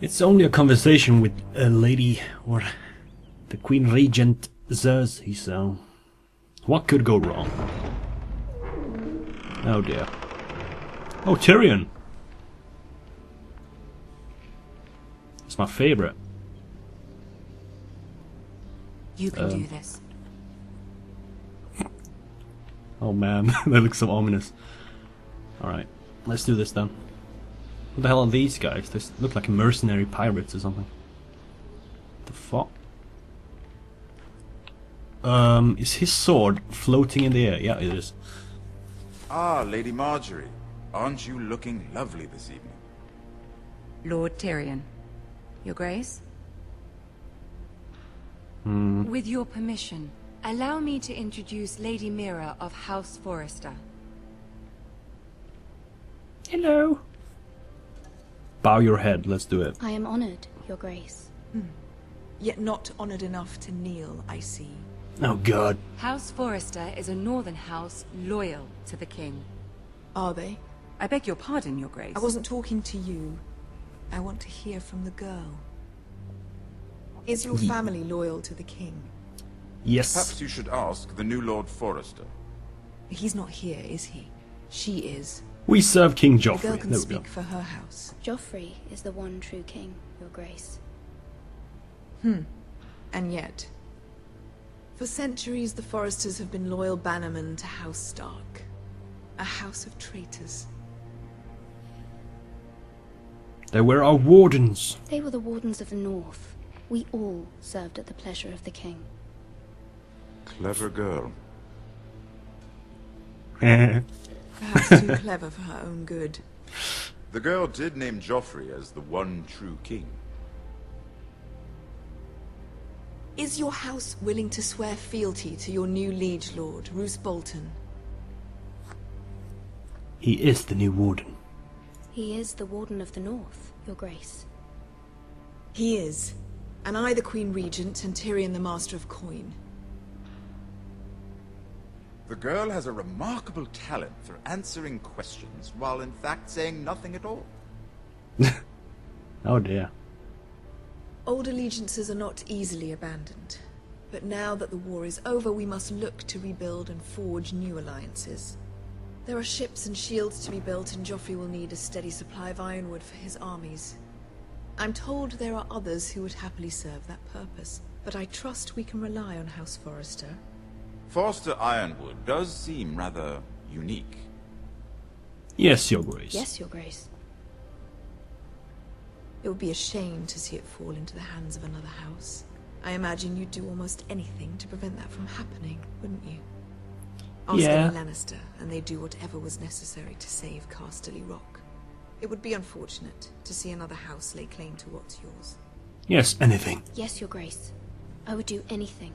It's only a conversation with a lady, or the Queen Regent Cersei, so what could go wrong? Oh dear. Oh, Tyrion! It's my favorite. You can do this. Oh man, that looks so ominous. Alright, let's do this then. What the hell are these guys? They look like mercenary pirates or something. The fuck? Is his sword floating in the air? Yeah, it is. Ah, Lady Marjorie. Aren't you looking lovely this evening? Lord Tyrion. Your Grace? With your permission, allow me to introduce Lady Mira of House Forrester. Hello. Bow your head, let's do it. I am honored, Your Grace. Yet not honored enough to kneel, I see. Oh god. House Forrester is a northern house loyal to the king. Are they? I beg your pardon, Your Grace. I wasn't talking to you. I want to hear from the girl. Is your family loyal to the king? Yes. Perhaps you should ask the new Lord Forrester. He's not here, is he? She is. We serve King The girl Joffrey. can There we go. speak for her house. Joffrey is the one true king, Your Grace. And yet, for centuries the Forresters have been loyal bannermen to House Stark. A house of traitors. They were our wardens. They were the wardens of the North. We all served at the pleasure of the king. Clever girl. Perhaps too clever for her own good. The girl did name Joffrey as the one true king. Is your house willing to swear fealty to your new liege lord, Roose Bolton? He is the new warden. He is the Warden of the North, Your Grace. He is. And I the Queen Regent and Tyrion the Master of Coin. The girl has a remarkable talent for answering questions while in fact saying nothing at all. Oh dear. Old allegiances are not easily abandoned. But now that the war is over, we must look to rebuild and forge new alliances. There are ships and shields to be built, and Joffrey will need a steady supply of ironwood for his armies. I'm told there are others who would happily serve that purpose, but I trust we can rely on House Forrester. Forster Ironwood does seem rather unique. Yes, Your Grace. Yes, Your Grace. It would be a shame to see it fall into the hands of another house. I imagine you'd do almost anything to prevent that from happening, wouldn't you? Ask Yeah. any Lannister, and they'd do whatever was necessary to save Casterly Rock. It would be unfortunate to see another house lay claim to what's yours. Yes, anything. Yes, Your Grace. I would do anything.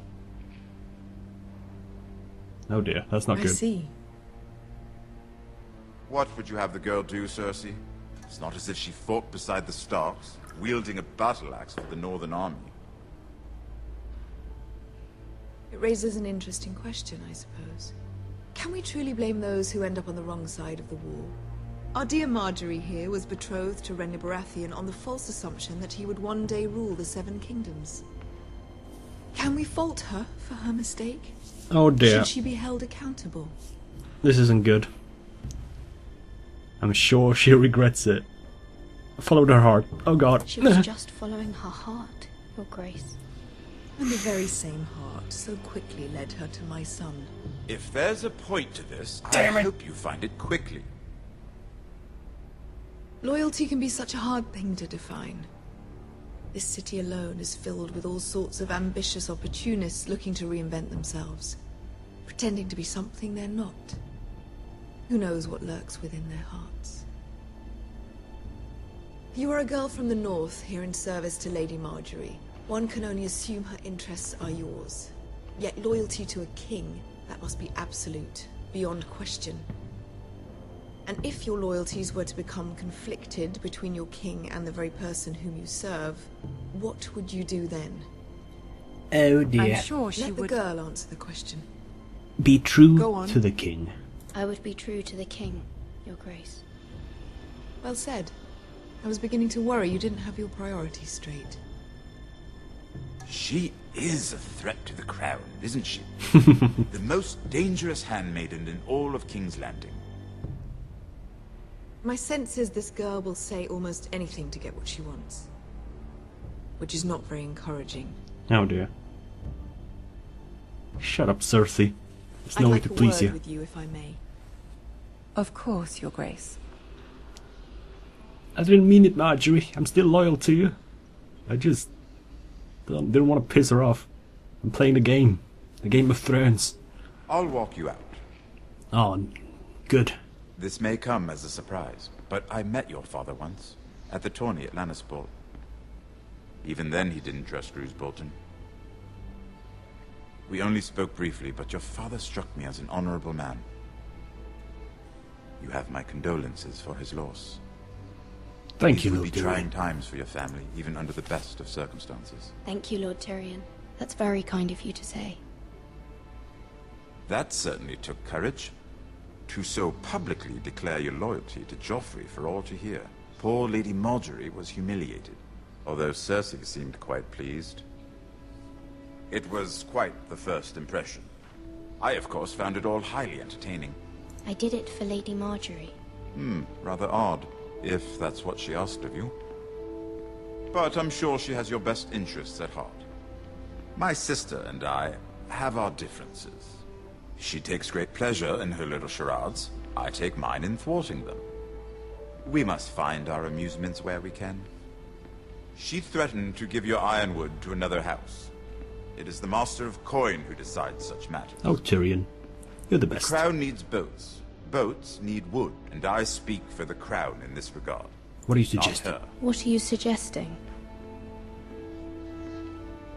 Oh dear, that's not I good. see. What would you have the girl do, Cersei? It's not as if she fought beside the Starks, wielding a battle axe for the Northern Army. It raises an interesting question, I suppose. Can we truly blame those who end up on the wrong side of the war? Our dear Marjorie here was betrothed to Renly Baratheon on the false assumption that he would one day rule the Seven Kingdoms. Can we fault her for her mistake? Oh dear. Should she be held accountable? This isn't good. I'm sure she regrets it. Followed her heart. Oh god. She was just following her heart, Your Grace. And the very same heart so quickly led her to my son. If there's a point to this, I hope you find it quickly. Loyalty can be such a hard thing to define. This city alone is filled with all sorts of ambitious opportunists looking to reinvent themselves, pretending to be something they're not. Who knows what lurks within their hearts? You are a girl from the north, here in service to Lady Marjorie. One can only assume her interests are yours. Yet loyalty to a king, that must be absolute, beyond question. And if your loyalties were to become conflicted between your king and the very person whom you serve, what would you do then? Oh dear. I'm sure she Let the would. girl answer the question. Be true Go on. to the king. I would be true to the king, Your Grace. Well said. I was beginning to worry you didn't have your priorities straight. She is a threat to the crown, isn't she? The most dangerous handmaiden in all of King's Landing. My sense is this girl will say almost anything to get what she wants. Which is not very encouraging. Oh dear. Shut up, Cersei. There's I'd no way like to a please word you. with you, if I may. Of course, Your Grace. I didn't mean it, Marjorie. I'm still loyal to you. I just didn't want to piss her off. I'm playing the game. The Game of Thrones. I'll walk you out. Oh, good. This may come as a surprise, but I met your father once, at the tourney at Lannisport. Even then he didn't trust Roose Bolton. We only spoke briefly, but your father struck me as an honorable man. You have my condolences for his loss. Thank you, These would Lord be Tyrion. trying times for your family, even under the best of circumstances. Thank you, Lord Tyrion. That's very kind of you to say. That certainly took courage. To so publicly declare your loyalty to Joffrey for all to hear. Poor Lady Marjorie was humiliated, although Cersei seemed quite pleased. It was quite the first impression. I, of course, found it all highly entertaining. I did it for Lady Marjorie. Rather odd, if that's what she asked of you. But I'm sure she has your best interests at heart. My sister and I have our differences. She takes great pleasure in her little charades. I take mine in thwarting them. We must find our amusements where we can. She threatened to give your ironwood to another house. It is the Master of Coin who decides such matters. Oh, Tyrion. You're the The best. crown needs boats. Boats need wood, and I speak for the crown in this regard. What are you Not suggesting? her. What are you suggesting?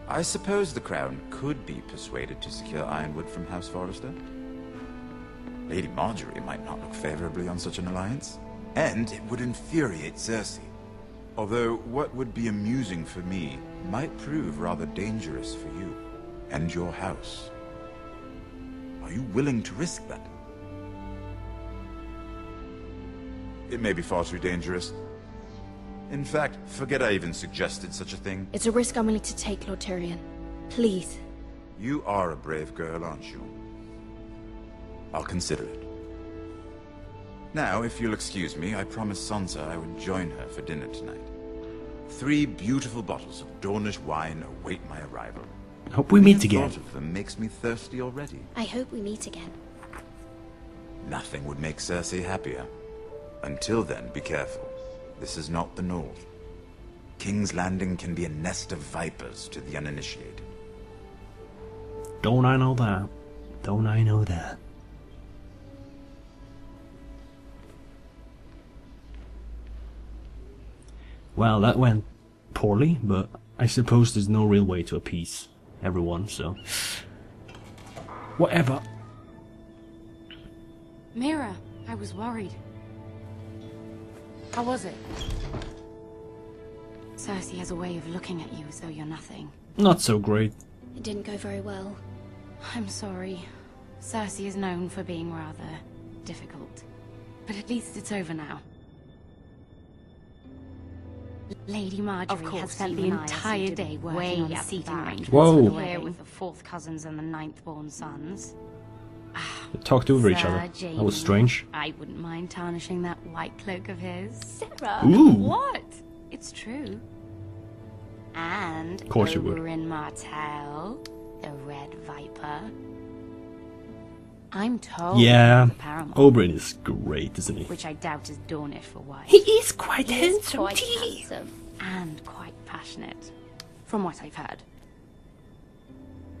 I suppose the crown could be persuaded to secure ironwood from House Forrester. Lady Marjorie might not look favorably on such an alliance, and it would infuriate Cersei. Although what would be amusing for me might prove rather dangerous for you and your house. Are you willing to risk that? It may be far too dangerous. In fact, forget I even suggested such a thing. It's a risk I'm willing to take, Lord Tyrion. Please. You are a brave girl, aren't you? I'll consider it. Now, if you'll excuse me, I promised Sansa I would join her for dinner tonight. 3 beautiful bottles of Dornish wine await my arrival. I hope we meet The again. thought of them makes me thirsty already. I hope we meet again. Nothing would make Cersei happier. Until then, be careful. This is not the North. King's Landing can be a nest of vipers to the uninitiated. Don't I know that? Don't I know that? Well, that went poorly, but I suppose there's no real way to appease everyone, so... Whatever. Mira, I was worried. How was it? Cersei has a way of looking at you as though you're nothing. Not so great. It didn't go very well. I'm sorry. Cersei is known for being rather difficult. But at least it's over now. Lady Marjorie has spent the entire day working on seating arrangements Whoa. for the wedding with the 4th cousins and the 9th-born sons. They talked over each Sir other. Jaime, That was strange. I wouldn't mind tarnishing that white cloak of his. Sarah! Ooh. What? It's true. And Of course you would. Oberyn Martell, the Red Viper. I'm told Yeah, the Paramount, Oberyn is great, isn't he? which I doubt is Dornish for wife, He is quite He's quite handsome. and quite passionate, from what I've heard.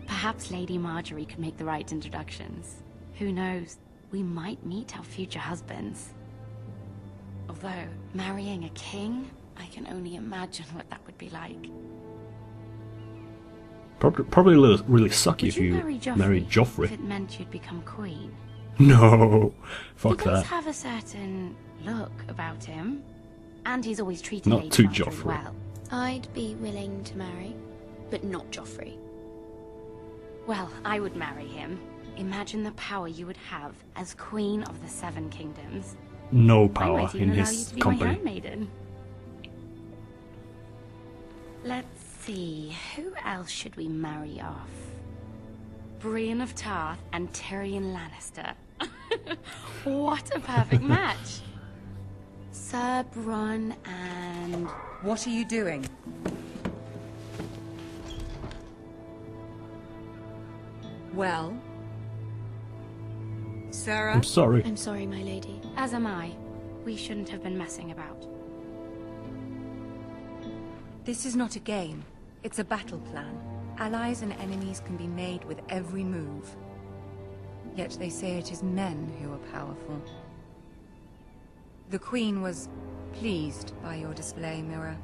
Perhaps Lady Marjorie could make the right introductions. Who knows? We might meet our future husbands. Although, marrying a king, I can only imagine what that would be like. Probably really sucky if Would you married If Joffrey. it meant you'd become queen. No, fuck He does that. have a certain look about him. And he's always treated Not Lady too Marjorie Joffrey. well. I'd be willing to marry, but not Joffrey. Well, I would marry him. Imagine the power you would have as Queen of the 7 Kingdoms. No I power might in even allow you his to be my company. handmaiden. Let's see, who else should we marry off? Brienne of Tarth and Tyrion Lannister. What a perfect match. Sir Bronn and... What are you doing? Well? Sarah? I'm sorry. I'm sorry, my lady. As am I. We shouldn't have been messing about. This is not a game. It's a battle plan. Allies and enemies can be made with every move. Yet they say it is men who are powerful. The Queen was pleased by your display, Mirror.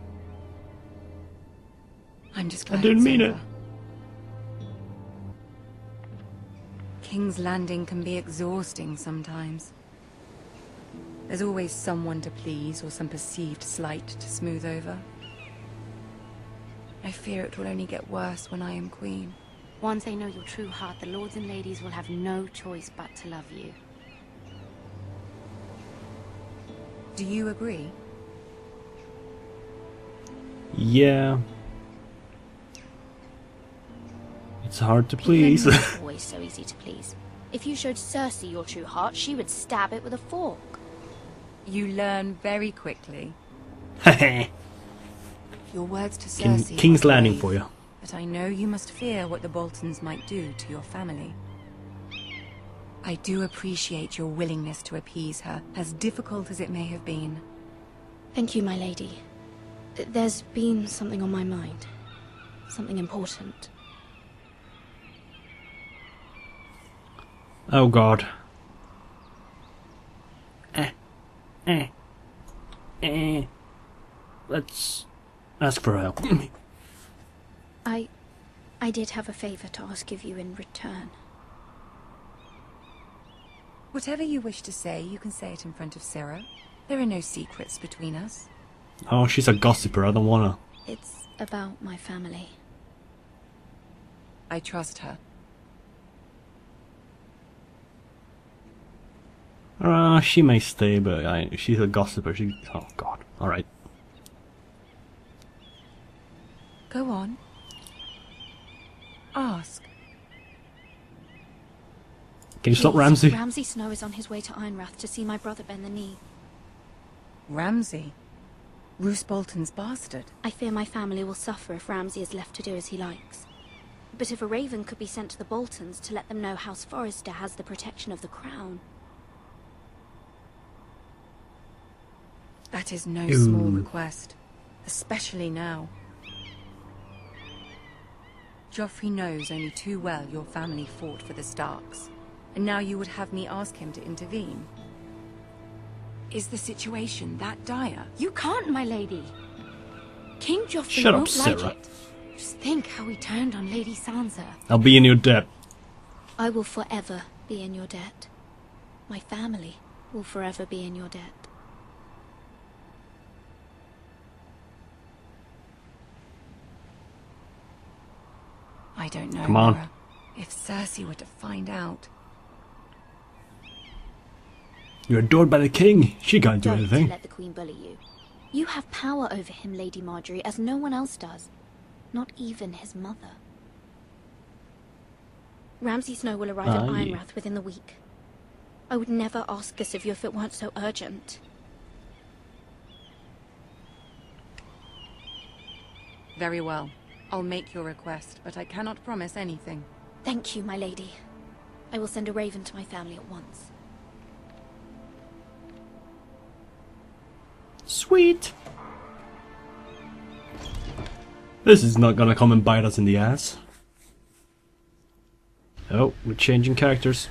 I'm just glad I didn't it's mean over. it. King's Landing can be exhausting sometimes. There's always someone to please or some perceived slight to smooth over. I fear it will only get worse when I am queen. Once they know your true heart, the lords and ladies will have no choice but to love you. Do you agree? Yeah. It's hard to please. You're not always so easy to please. If you showed Cersei your true heart, she would stab it with a fork. You learn very quickly. Your words to King, Cersei King's are Landing brave, for you. but I know you must fear what the Boltons might do to your family. I do appreciate your willingness to appease her, as difficult as it may have been. Thank you, my lady. There's been something on my mind. Something important. Oh god. Let's ask for help. I did have a favor to ask of you in return. Whatever you wish to say, you can say it in front of Sarah. There are no secrets between us. Oh, she's a gossiper. I don't wanna. It's about my family. I trust her. She may stay, but she's a gossiper. Oh god. All right. Go on. Ask. Can you stop Please, Ramsay? Ramsay Snow is on his way to Ironrath to see my brother bend the knee. Ramsay? Roose Bolton's bastard. I fear my family will suffer if Ramsay is left to do as he likes. But if a raven could be sent to the Boltons to let them know House Forrester has the protection of the crown... That is no Ooh. small request. Especially now. Joffrey knows only too well your family fought for the Starks. And now you would have me ask him to intervene. Is the situation that dire? You can't, my lady. King Joffrey Shut up, won't like Sarah. it. Just think how he turned on Lady Sansa. I'll be in your debt. I will forever be in your debt. My family will forever be in your debt. I don't know, Come on. Nora. If Cersei were to find out... You're adored by the king. She can't do Don't anything. let the Queen bully you. You have power over him, Lady Marjorie, as no one else does. Not even his mother. Ramsay Snow will arrive at Aye. Ironrath within the week. I would never ask this of you if it weren't so urgent. Very well. I'll make your request, but I cannot promise anything. Thank you, my lady. I will send a raven to my family at once. Sweet. This is not gonna come and bite us in the ass. Oh, we're changing characters.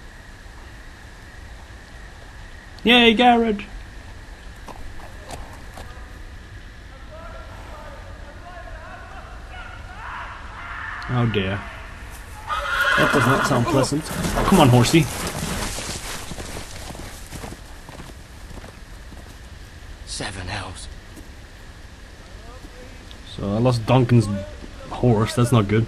Yay, Garrett! Oh dear. That does not sound pleasant. Come on, horsey. Seven elves. So I lost Duncan's horse, that's not good.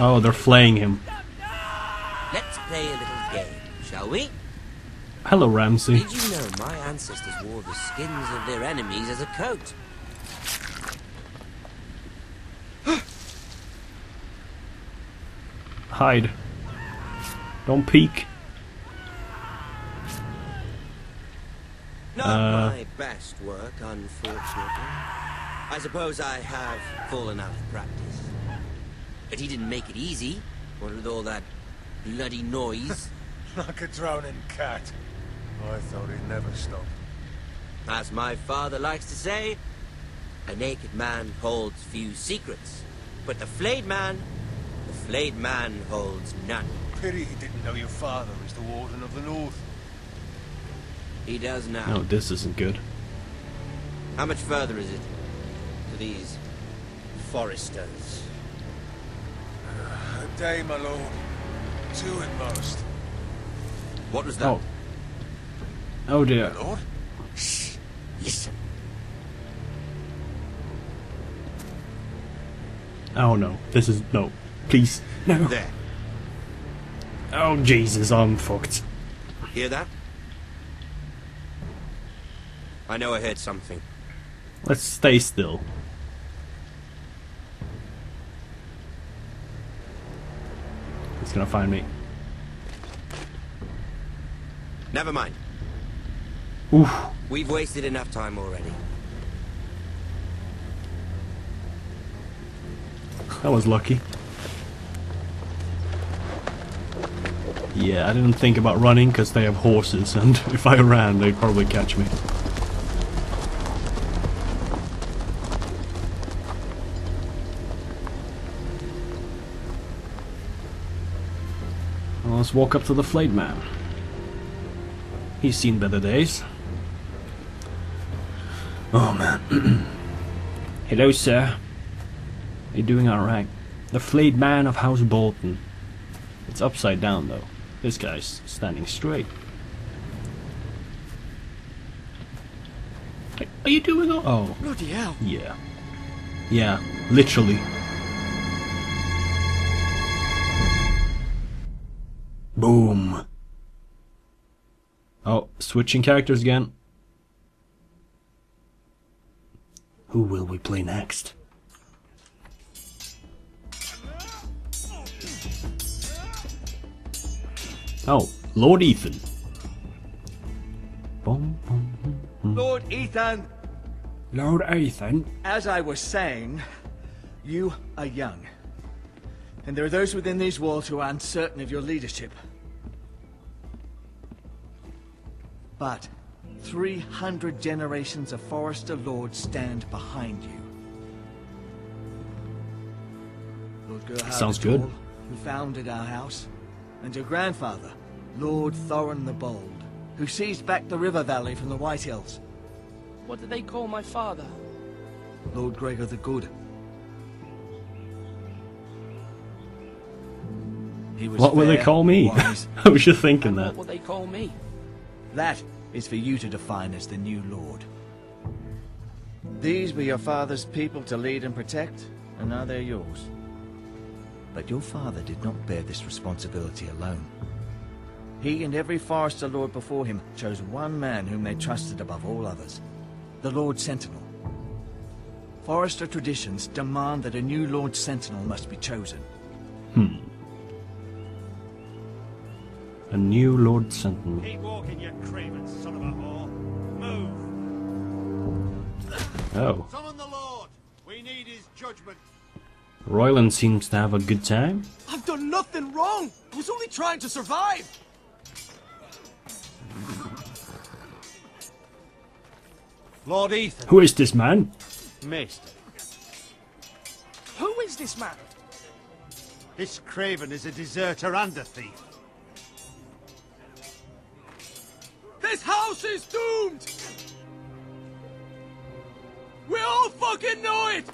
Oh, they're flaying him. Let's play a little game, shall we? Hello, Ramsey. Did you know my ancestors wore the skins of their enemies as a coat? Hide. Don't peek. Not my best work, unfortunately. I suppose I have fallen out of practice. But he didn't make it easy, what with all that bloody noise. Like a drowning cat. I thought he'd never stop. As my father likes to say, a naked man holds few secrets, but the flayed man holds none. Pity he didn't know your father is the Warden of the North. He does now. No, this isn't good. How much further is it to these foresters? A day, my lord. 2 at most. What was that? Oh. Oh dear. My lord? Shh. Listen. Oh no. This is... No. Please. No. There. Oh Jesus, I'm fucked. Hear that? I know I heard something. Let's stay still. It's gonna find me. Never mind. Oof. We've wasted enough time already. That was lucky. Yeah, I didn't think about running because they have horses, and if I ran, they'd probably catch me. Well, let's walk up to the flayed man. He's seen better days. Oh man. Hello, sir. You're doing alright. The flayed man of House Bolton. It's upside down though. This guy's standing straight. Are you doing all... Oh. Bloody hell. Yeah. Yeah, literally. Boom. Oh, switching characters again. Who will we play next? Oh, Lord Ethan. Boom, boom, boom, boom. Lord Ethan, Lord Ethan. as I was saying, you are young. And there are those within these walls who are uncertain of your leadership. But 300 generations of Forester Lords stand behind you. Lord Gerhard Sounds the Tall, good. who founded our house, and your grandfather, Lord Thorin the Bold, who seized back the river valley from the White Hills. What did they call my father? Lord Gregor the Good. He was What will they fair, call me? wise. I was just thinking And that. what will they call me? That is for you to define as the new lord. These were your father's people to lead and protect, and now they're yours. But your father did not bear this responsibility alone. He and every Forester Lord before him chose one man whom they trusted above all others, the Lord Sentinel. Forester traditions demand that a new Lord Sentinel must be chosen. A new Lord Sentinel. Keep walking, you craven son of a whore. Move. Oh. Summon the Lord. We need his judgment. Royland seems to have a good time. I've done nothing wrong! I was only trying to survive! Lord Ethan. Who is this man? Missed. Who is this man? This craven is a deserter and a thief. This house is doomed! We all fucking know it!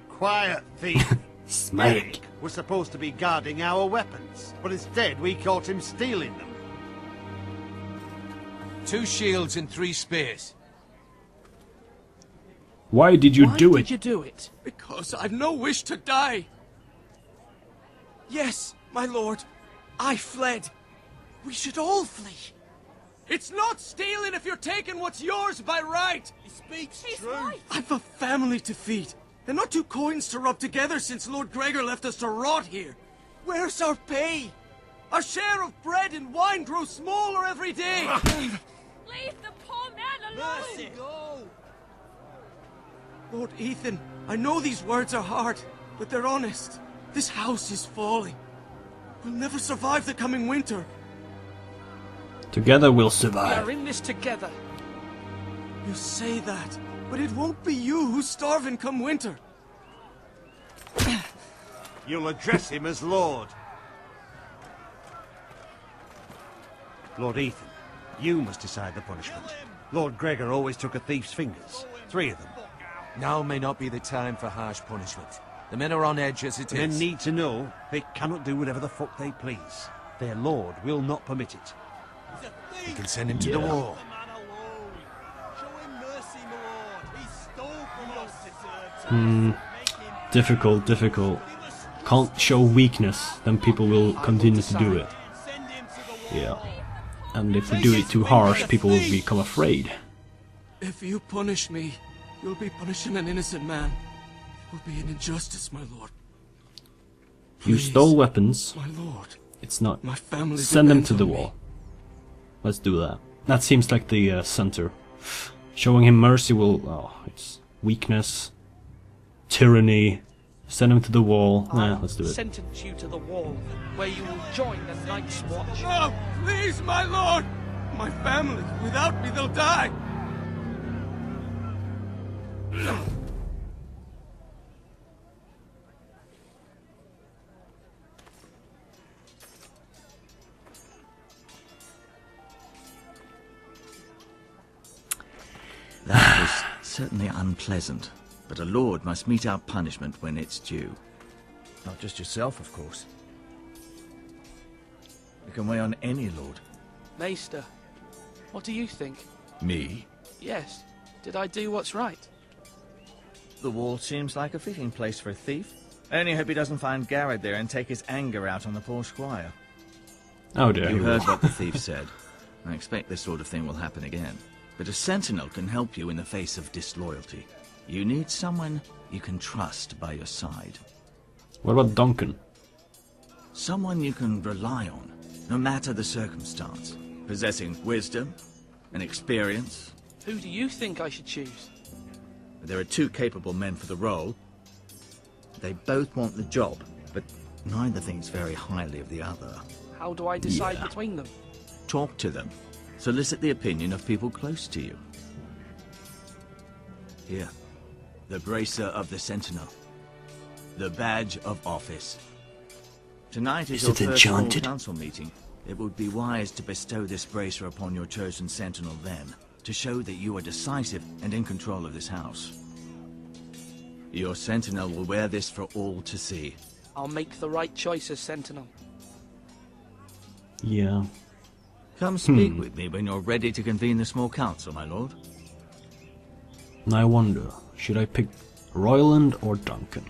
Quiet, thief. Smack. Eric was supposed to be guarding our weapons, but instead we caught him stealing them. 2 shields and 3 spears. Why did you Why do did it? you do it? Because I've no wish to die. Yes, my lord. I fled. We should all flee. It's not stealing if you're taking what's yours by right! He speaks true. I've a family to feed. And not two coins to rub together since Lord Gregor left us to rot here. Where's our pay? Our share of bread and wine grows smaller every day. Leave the poor man alone! Mercy. Go. Lord Ethan, I know these words are hard, but they're honest. This house is falling. We'll never survive the coming winter. Together we'll We survive. are in this together. You say that, but it won't be you who's starving come winter. You'll address him as Lord. Lord Ethan, you must decide the punishment. Lord Gregor always took a thief's fingers. 3 of them. Now may not be the time for harsh punishment. The men are on edge as it Men is. need to know they cannot do whatever the fuck they please. Their lord will not permit it. You can send him to the wall. Difficult, difficult. Can't show weakness, then people will continue to do it. Yeah. And if we do it too harsh, people will become afraid. If you punish me, you'll be punishing an innocent man. It will be an injustice, my lord. You Please, stole weapons. my lord. It's not. My family Send them depends to the on me. wall. Let's do that. That seems like the center. Showing him mercy will... Oh, it's weakness. Tyranny. Send him to the wall. Nah, let's do it. Sentence you to the wall, where you will join the Night's Watch. No, please, my lord! My family, without me, they'll die! That was certainly unpleasant, but a lord must mete out punishment when it's due. Not just yourself, of course. You can weigh on any lord. Maester, what do you think? Me? Yes, did I do what's right? The wall seems like a fitting place for a thief. I only hope he doesn't find Garrett there and take his anger out on the poor squire. Oh dear. You heard what the thief said. I expect this sort of thing will happen again. But a sentinel can help you in the face of disloyalty. You need someone you can trust by your side. What about Duncan? Someone you can rely on, no matter the circumstance. Possessing wisdom and experience. Who do you think I should choose? There are 2 capable men for the role. They both want the job, but neither thinks very highly of the other. How do I decide between them? Talk to them. Solicit the opinion of people close to you. Here, the bracer of the Sentinel. The badge of office. Tonight is your it first full enchanted? council meeting. It would be wise to bestow this bracer upon your chosen Sentinel then, to show that you are decisive and in control of this house. Your Sentinel will wear this for all to see. I'll make the right choice as Sentinel. Yeah. Come speak with me when you're ready to convene the small council, my lord. I wonder, should I pick Royland or Duncan?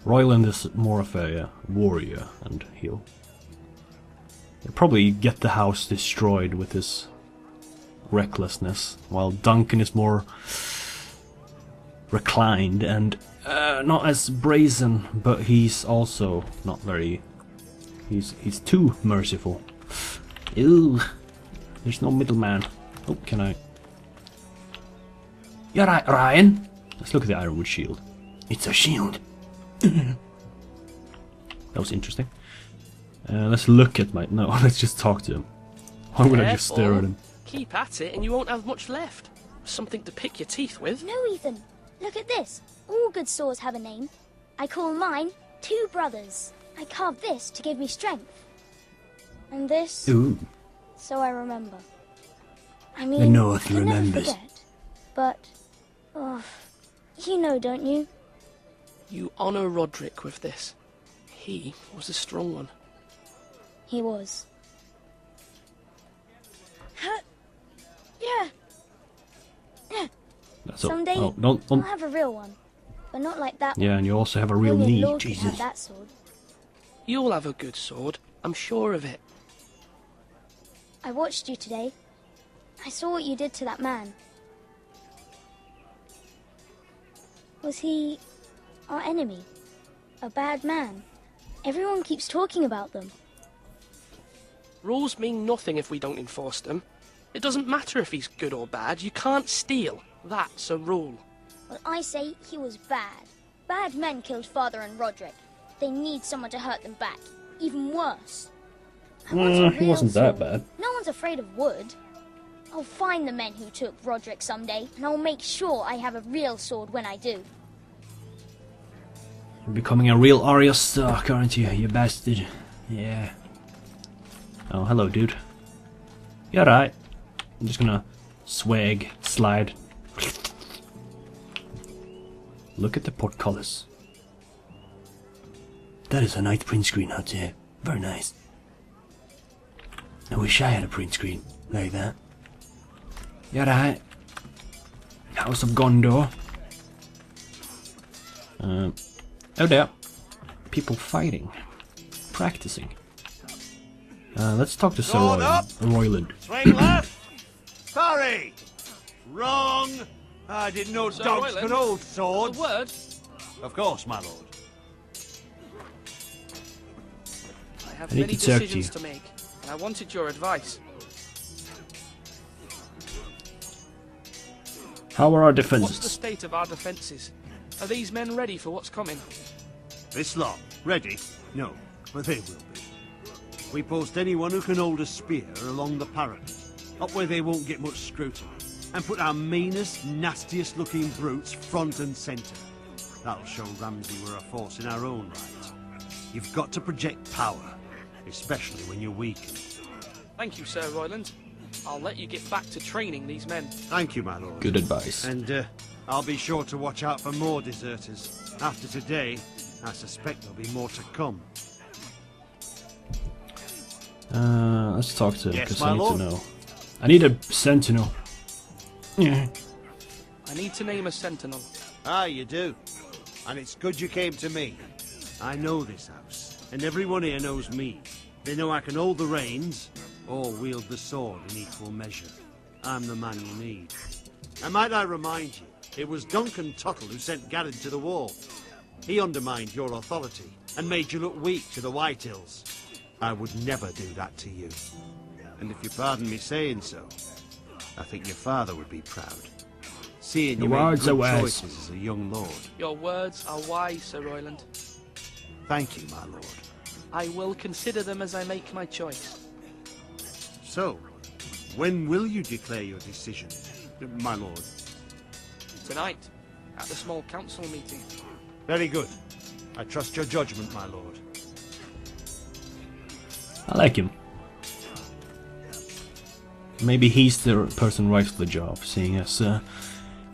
Royland is more of a warrior, and he'll probably get the house destroyed with his recklessness, while Duncan is more reclined and not as brazen, but he's also not very... He's too merciful. Ew, there's no middleman. Oh, can I... You're right, Ryan. Let's look at the Ironwood shield. It's a shield. That was interesting. Let's look at my... No, let's just talk to him. Why would I just stare at him? Keep at it and you won't have much left. Something to pick your teeth with. No, Ethan. Look at this. All good swords have a name. I call mine 2 brothers. I carved this to give me strength. And this... Ooh. So I remember. I mean, The North I can never remembers. forget. But... Oh, you know, don't you? You honor Roderick with this. He was a strong one. He was. Yeah. That's all. Someday, Oh, don't... I'll have a real one. But not like that Yeah, one. and you also have a real Only knee, Lord could Jesus. have that sword. You'll have a good sword. I'm sure of it. I watched you today. I saw what you did to that man. Was he our enemy? A bad man? Everyone keeps talking about them. Rules mean nothing if we don't enforce them. It doesn't matter if he's good or bad. You can't steal. That's a rule. Well, I say he was bad. Bad men killed Father and Roderick. They need someone to hurt them back. Even worse. He wasn't that bad. No one's afraid of wood. I'll find the men who took Roderick someday, and I'll make sure I have a real sword when I do. You're becoming a real Arya Stark, aren't you, you bastard? Yeah. Oh, hello, dude. You alright? I'm just gonna slide. Look at the portcullis. That is a nice print screen out there. Very nice. I wish I had a print screen like that. You alright? House of Gondor. Oh there. People fighting. Practicing. Let's talk to Sir Royland. Swing left! Sorry! Wrong! I didn't know Sir dogs Royland? could hold swords. A word? Of course, my lord. I have I need many to talk to decisions you. to make, and I wanted your advice. How are our What's the defenses? state of our defences? Are these men ready for what's coming? This lot, ready? No, but they will be. We post anyone who can hold a spear along the parapet, up where they won't get much scrutiny, and put our meanest, nastiest looking brutes front and centre. That'll show Ramsay we're a force in our own right. You've got to project power, especially when you're weakened. Thank you, Sir Royland. I'll let you get back to training these men. Thank you, my lord. Good advice. And I'll be sure to watch out for more deserters. After today, I suspect there'll be more to come. Let's talk to him, Yes, because my I need lord. to know. I need a sentinel. Yeah. I need to name a sentinel. Ah, you do. And it's good you came to me. I know this house, and everyone here knows me. They know I can hold the reins, or wield the sword in equal measure. I'm the man you need. And might I remind you, it was Duncan Tuttle who sent Garrett to the wall. He undermined your authority, and made you look weak to the White Hills. I would never do that to you. And if you pardon me saying so, I think your father would be proud. Seeing you The made words are good wise. choices as a young lord. Your words are wise, Sir Royland. Thank you, my lord. I will consider them as I make my choice. So, when will you declare your decision, my lord? Tonight, at the small council meeting. Very good. I trust your judgment, my lord. I like him. Maybe he's the person right for the job, seeing as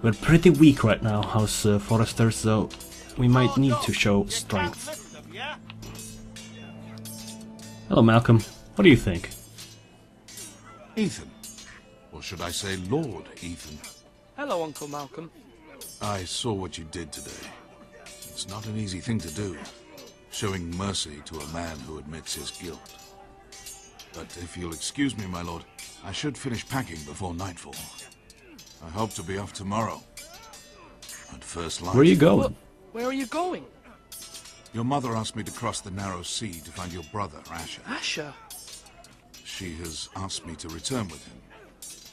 we're pretty weak right now, House Forrester, so we might need to show strength. Hello, Malcolm. What do you think? Ethan. Or should I say Lord Ethan? Hello, Uncle Malcolm. I saw what you did today. It's not an easy thing to do, showing mercy to a man who admits his guilt. But if you'll excuse me, my lord, I should finish packing before nightfall. I hope to be off tomorrow. At first light. Where are you going? Where are you going? Your mother asked me to cross the narrow sea to find your brother, Asher. Asher? She has asked me to return with him,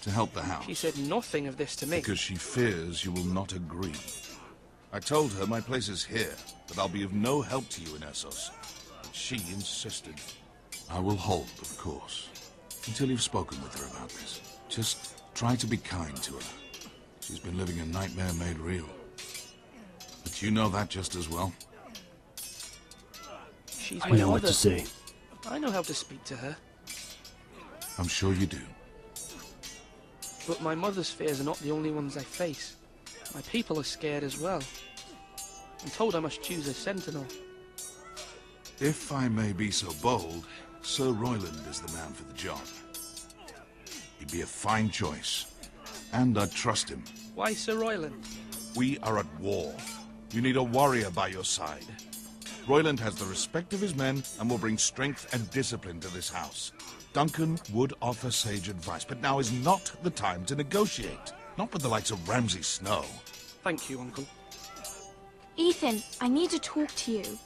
to help the house. She said nothing of this to me. Because she fears you will not agree. I told her my place is here, that I'll be of no help to you in Essos. But she insisted. I will hold, of course, until you've spoken with her about this. Just try to be kind to her. She's been living a nightmare made real. But you know that just as well. She's I my know what mother. to say. I know how to speak to her. I'm sure you do. But my mother's fears are not the only ones I face. My people are scared as well. I'm told I must choose a sentinel. If I may be so bold, Sir Royland is the man for the job. He'd be a fine choice. And I'd trust him. Why Sir Royland? We are at war. You need a warrior by your side. Royland has the respect of his men and will bring strength and discipline to this house. Duncan would offer sage advice, but now is not the time to negotiate. Not with the likes of Ramsay Snow. Thank you, Uncle. Ethan, I need to talk to you.